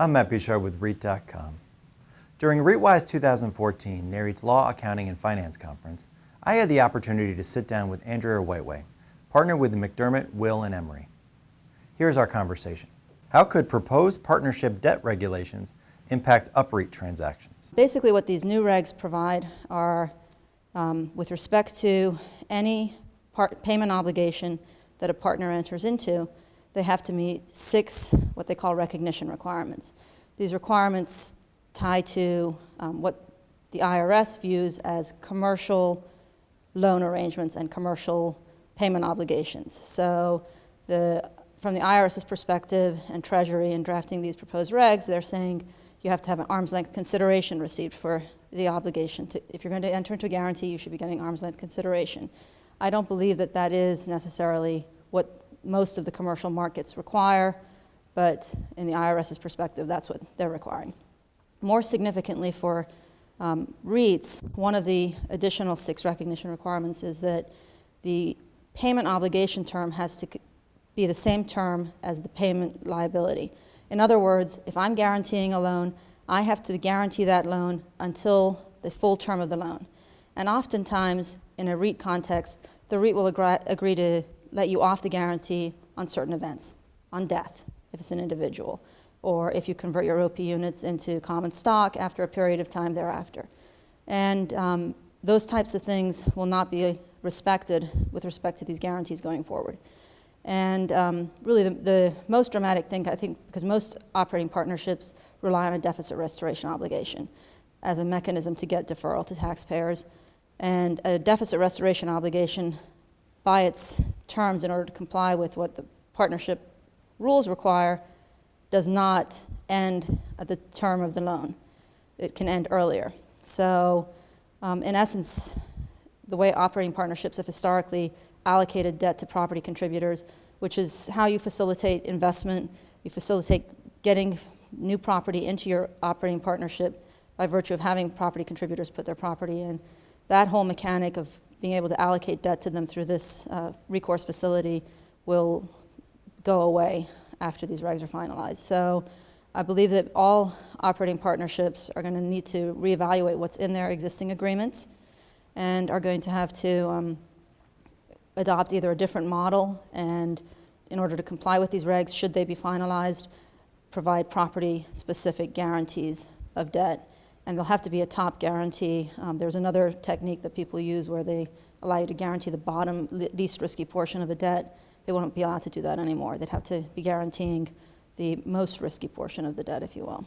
I'm Matt Bouchard with REIT.com. During REITWise 2014, NAREIT's Law, Accounting, and Finance Conference, I had the opportunity to sit down with Andrea Whiteway, partner with the McDermott, Will, and Emery. Here's our conversation. How could proposed partnership debt regulations impact UPREIT transactions? Basically what these new regs provide are, with respect to any payment obligation that a partner enters into, they have to meet 6 what they call recognition requirements. These requirements tie to what the IRS views as commercial loan arrangements and commercial payment obligations. So from the IRS's perspective and Treasury in drafting these proposed regs, they're saying you have to have an arm's length consideration received for the obligation. If you're going to enter into a guarantee, you should be getting arm's length consideration. I don't believe that that is necessarily what most of the commercial markets require, but in the IRS's perspective, that's what they're requiring. More significantly for REITs, one of the additional 6 recognition requirements is that the payment obligation term has to be the same term as the payment liability. In other words, if I'm guaranteeing a loan, I have to guarantee that loan until the full term of the loan. And oftentimes, in a REIT context, the REIT will agree to let you off the guarantee on certain events, on death, if it's an individual, or if you convert your OP units into common stock after a period of time thereafter. And those types of things will not be respected with respect to these guarantees going forward. And really the most dramatic thing, I think, because most operating partnerships rely on a deficit restoration obligation as a mechanism to get deferral to taxpayers. And a deficit restoration obligation, by its terms, in order to comply with what the partnership rules require, does not end at the term of the loan. It can end earlier. So in essence, the way operating partnerships have historically allocated debt to property contributors, which is how you facilitate investment, you facilitate getting new property into your operating partnership by virtue of having property contributors put their property in. That whole mechanic of being able to allocate debt to them through this recourse facility will go away after these regs are finalized. So I believe that all operating partnerships are going to need to reevaluate what's in their existing agreements and are going to have to adopt either a different model and, in order to comply with these regs, should they be finalized, provide property-specific guarantees of debt. And there'll have to be a top guarantee. There's another technique that people use where they allow you to guarantee the bottom, least risky portion of a debt. They won't be allowed to do that anymore. They'd have to be guaranteeing the most risky portion of the debt, if you will.